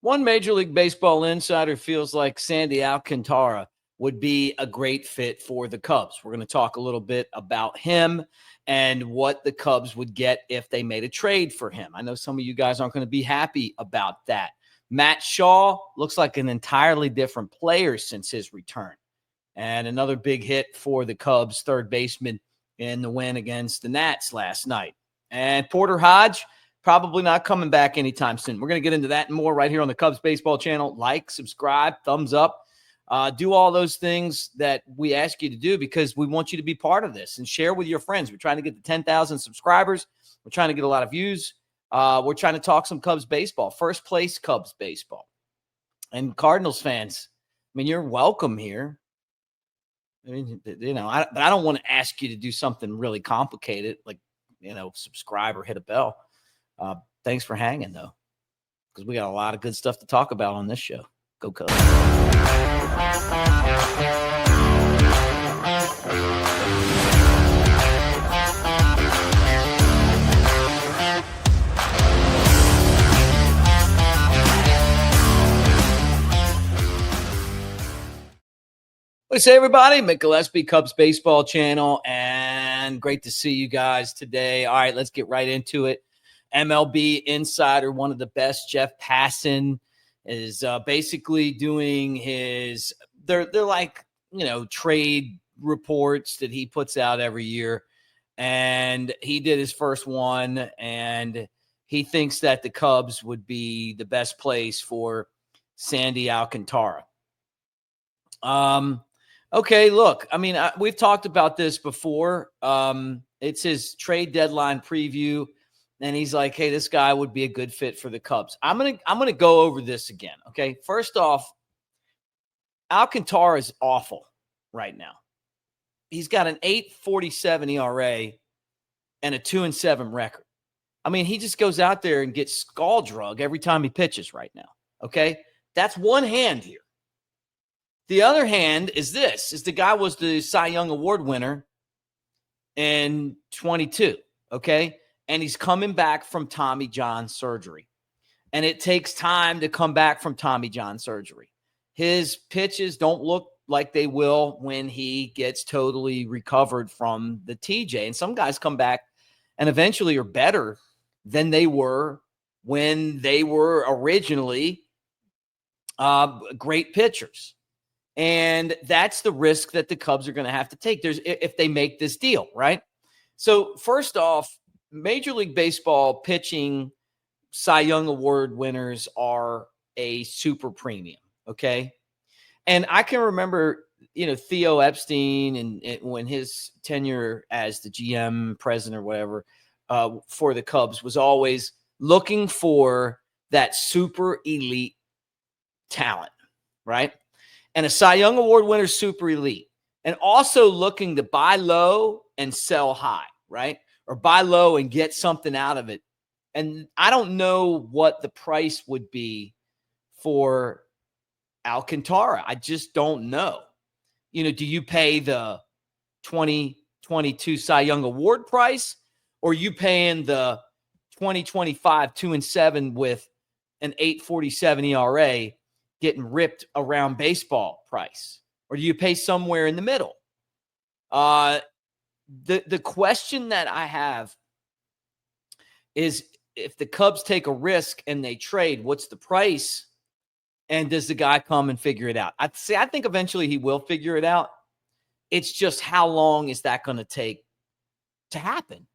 One Major League Baseball insider feels like Sandy Alcantara would be a great fit for the Cubs. We're going to talk a little bit about him and what the Cubs would get if they made a trade for him. I know some of you guys aren't going to be happy about that. Matt Shaw looks like an entirely different player since his return. And another big hit for the Cubs third baseman in the win against the Nats last night. And Porter Hodge, probably not coming back anytime soon. We're going to get into that and more right here on the Cubs Baseball channel. Like, subscribe, thumbs up. Do all those things that we ask you to do because we want you to be part of this and share with your friends. We're trying to get to 10,000 subscribers. We're trying to get a lot of views. We're trying to talk some Cubs baseball. First place Cubs baseball. And Cardinals fans, I mean, you're welcome here. I mean, I don't want to ask you to do something really complicated like, subscribe or hit a bell. Thanks for hanging, though, because we got a lot of good stuff to talk about on this show. Go Cubs. What's up, everybody? Mick Gillespie, Cubs Baseball Channel, and great to see you guys today. All right, let's get right into it. MLB Insider, one of the best, Jeff Passan, is basically doing his they're like trade reports that he puts out every year, and he did his first one, and he thinks that the Cubs would be the best place for Sandy Alcantara. Okay, look, I mean, we've talked about this before. It's his trade deadline preview. And he's like, hey, this guy would be a good fit for the Cubs. I'm gonna go over this again. Okay. First off, Alcantara is awful right now. He's got an 8.47 ERA and a 2-7 record. I mean, he just goes out there and gets skull drug every time he pitches right now. Okay. That's one hand here. The other hand is the guy was the Cy Young Award winner in 22. Okay. And he's coming back from Tommy John surgery. And it takes time to come back from Tommy John surgery. His pitches don't look like they will when he gets totally recovered from the TJ. And some guys come back and eventually are better than they were when they were originally great pitchers. And that's the risk that the Cubs are going to have to take if they make this deal, right? So first off, Major League Baseball pitching Cy Young Award winners are a super premium, okay? And I can remember, Theo Epstein and when his tenure as the GM, president or whatever for the Cubs was always looking for that super elite talent, right? And a Cy Young Award winner is super elite. And also looking to buy low and sell high, right? Or buy low and get something out of it. And I don't know what the price would be for Alcantara. I just don't know. Do you pay the 2022 Cy Young Award price, or are you paying the 2025 2-7 with an 8.47 ERA getting ripped around baseball price? Or do you pay somewhere in the middle? The question that I have is if the Cubs take a risk and they trade, what's the price? And does the guy come and figure it out? I think eventually he will figure it out. It's just how long is that going to take to happen?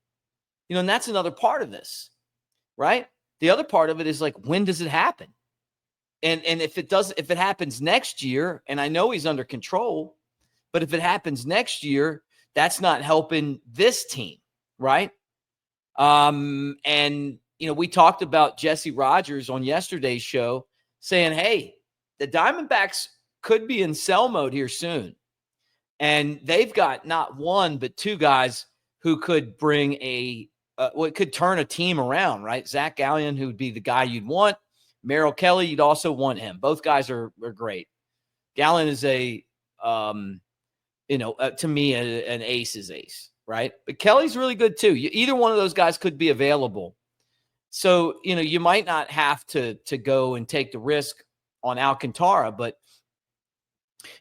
And that's another part of this, right? The other part of it is like, when does it happen? And if it happens next year, and I know he's under control, but if it happens next year, that's not helping this team, right? And we talked about Jesse Rogers on yesterday's show saying, hey, the Diamondbacks could be in sell mode here soon. And they've got not one, but two guys who could bring could turn a team around, right? Zach Gallen, who would be the guy you'd want. Merrill Kelly, you'd also want him. Both guys are great. Gallen is to me, an ace is ace, right? But Kelly's really good too. Either one of those guys could be available So, you might not have to go and take the risk on Alcantara, but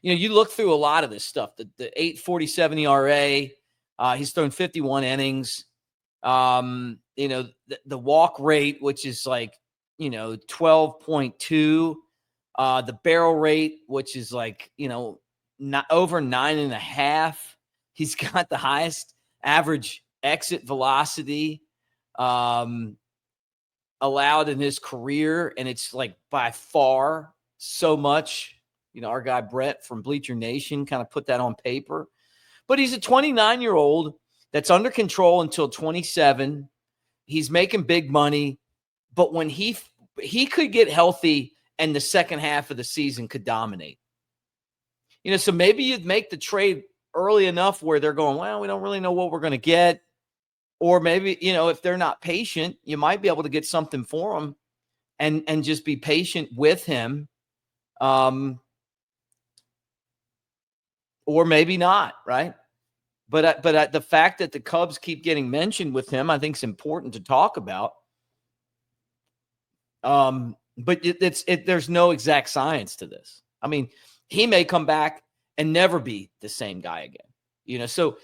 you look through a lot of this stuff. The 8.47 ERA, he's thrown 51 innings. The walk rate, which is like 12.2. The barrel rate, which is like not over 9.5. He's got the highest average exit velocity allowed in his career, and it's like by far so much. Our guy Brett from Bleacher Nation kind of put that on paper. But he's a 29-year-old that's under control until 27. He's making big money, but when he could get healthy and the second half of the season could dominate. So maybe you'd make the trade early enough where they're going, well, we don't really know what we're going to get. Or maybe, if they're not patient, you might be able to get something for him and just be patient with him. Or maybe not, right? But the fact that the Cubs keep getting mentioned with him, I think is important to talk about. But there's no exact science to this. I mean, he may come back and never be the same guy again. So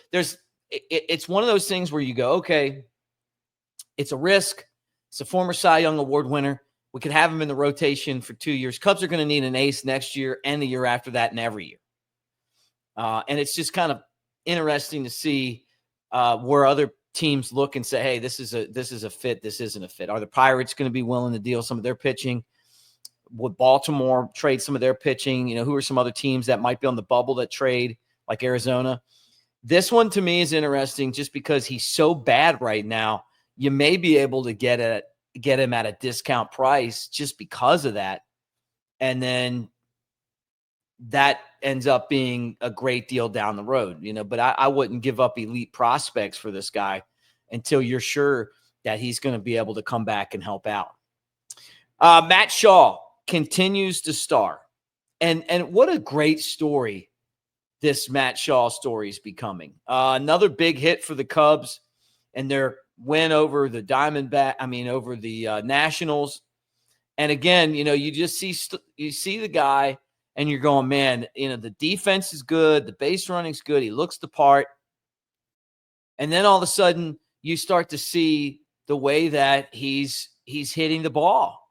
it's one of those things where you go, okay, it's a risk. It's a former Cy Young Award winner. We could have him in the rotation for 2 years. Cubs are going to need an ace next year and the year after that and every year. And it's just kind of interesting to see where other teams look and say, hey, this is a fit. This isn't a fit. Are the Pirates going to be willing to deal some of their pitching? Would Baltimore trade some of their pitching? Who are some other teams that might be on the bubble that trade, like Arizona? This one to me is interesting just because he's so bad right now. You may be able to get him at a discount price just because of that. And then that ends up being a great deal down the road, but I wouldn't give up elite prospects for this guy until you're sure that he's going to be able to come back and help out. Matt Shaw continues to star. And what a great story this Matt Shaw story is becoming. Another big hit for the Cubs and their win over the over the Nationals. And again, you just see the guy and you're going, man, the defense is good. The base running's good. He looks the part. And then all of a sudden you start to see the way that he's hitting the ball.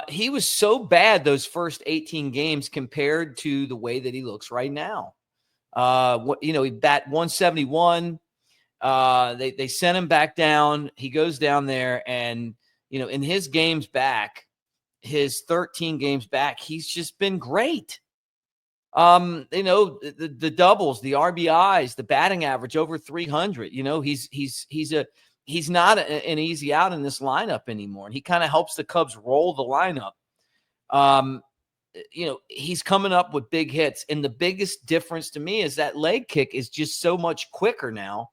He was so bad those first 18 games compared to the way that he looks right now. He bat 171. They sent him back down. He goes down there and, in his games back, his 13 games back, he's just been great. The doubles, the RBIs, the batting average over 300, he's not an easy out in this lineup anymore. And he kind of helps the Cubs roll the lineup. He's coming up with big hits. And the biggest difference to me is that leg kick is just so much quicker now.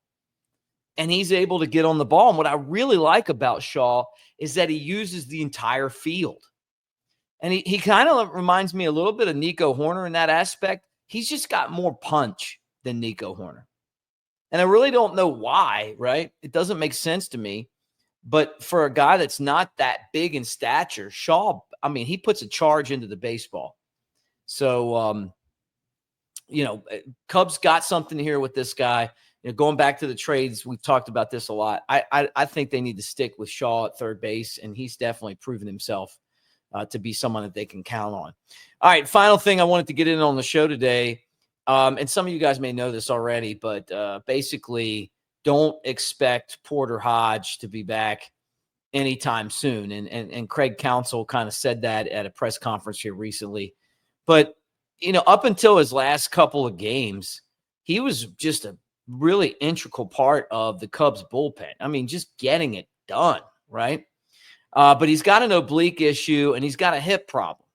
And he's able to get on the ball. And what I really like about Shaw is that he uses the entire field. And he kind of reminds me a little bit of Nico Horner in that aspect. He's just got more punch than Nico Horner. And I really don't know why, right? It doesn't make sense to me. But for a guy that's not that big in stature, Shaw, he puts a charge into the baseball. So, Cubs got something here with this guy. Going back to the trades, we've talked about this a lot. I think they need to stick with Shaw at third base, and he's definitely proven himself to be someone that they can count on. All right, final thing I wanted to get in on the show today, and some of you guys may know this already, but basically don't expect Porter Hodge to be back anytime soon. And Craig Counsell kind of said that at a press conference here recently. But, up until his last couple of games, he was just a really integral part of the Cubs bullpen. Just getting it done, right? But he's got an oblique issue and he's got a hip problem.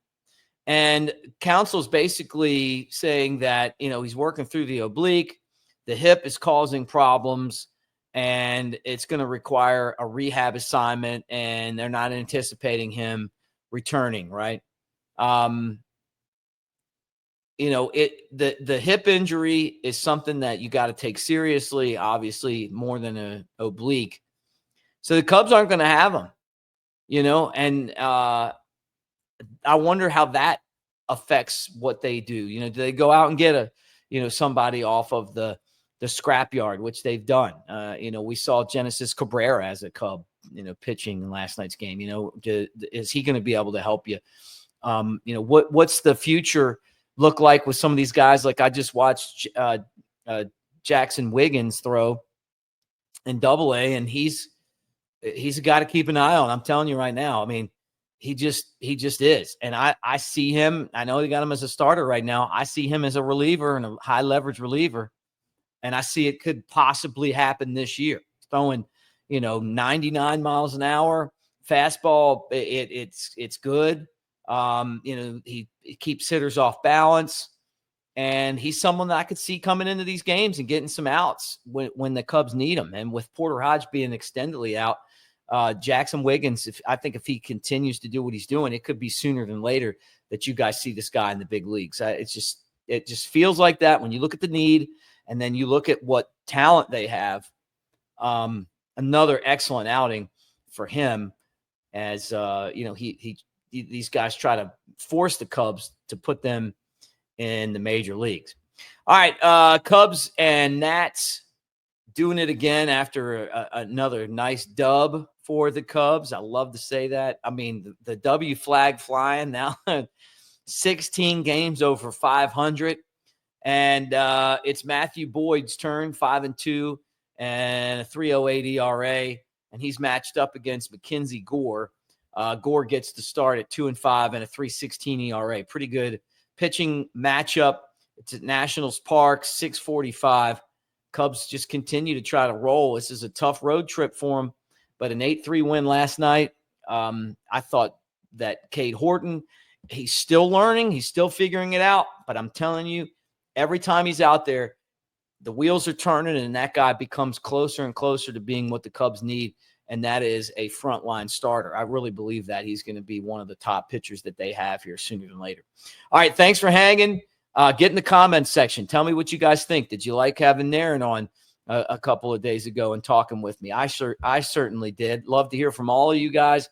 And Counsell's basically saying that, he's working through the oblique, the hip is causing problems, and it's going to require a rehab assignment, and they're not anticipating him returning, right? The hip injury is something that you got to take seriously, obviously more than an oblique. So the Cubs aren't going to have him. and I wonder how that affects what they do. Do they go out and get somebody off of the scrapyard, which they've done? We saw Genesis Cabrera as a Cub, pitching in last night's game. Is he going to be able to help you? What's the future look like with some of these guys? Like I just watched Jackson Wiggins throw in Double-A, and he's a guy to keep an eye on. I'm telling you right now. I mean, he just is. And I see him. I know they got him as a starter right now. I see him as a reliever and a high leverage reliever. And I see it could possibly happen this year. Throwing, 99 miles an hour fastball. It's good. He keeps hitters off balance. And he's someone that I could see coming into these games and getting some outs when the Cubs need him. And with Porter Hodge being extendedly out, Jackson Wiggins, I think if he continues to do what he's doing, it could be sooner than later that you guys see this guy in the big leagues. It just feels like that when you look at the need and then you look at what talent they have. Another excellent outing for him as these guys try to force the Cubs to put them in the major leagues. All right, Cubs and Nats doing it again after another nice dub for the Cubs. I love to say that. I mean, the W flag flying now, 16 games over 500. And it's Matthew Boyd's turn, 5-2 and a 3.08 ERA. And he's matched up against Mackenzie Gore. Gore gets to start at 2-5 and a 3.16 ERA. Pretty good pitching matchup. It's at Nationals Park, 6:45. Cubs just continue to try to roll. This is a tough road trip for them, but an 8-3 win last night. I thought that Cade Horton, he's still learning. He's still figuring it out, but I'm telling you, every time he's out there, the wheels are turning and that guy becomes closer and closer to being what the Cubs need, and that is a frontline starter. I really believe that he's going to be one of the top pitchers that they have here sooner than later. All right, thanks for hanging. Get in the comments section. Tell me what you guys think. Did you like having Naren on a couple of days ago and talking with me? I certainly did. Love to hear from all of you guys.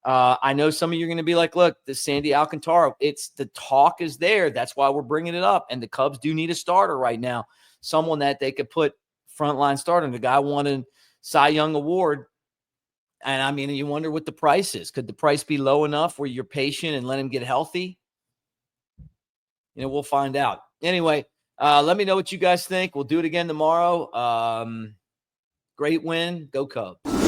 I know some of you are going to be like, look, the Sandy Alcantara, the talk is there. That's why we're bringing it up. And the Cubs do need a starter right now, someone that they could put frontline starter. The guy won a Cy Young Award. And I mean, you wonder what the price is. Could the price be low enough where you're patient and let him get healthy? We'll find out. Anyway, let me know what you guys think. We'll do it again tomorrow. Great win. Go Cubs.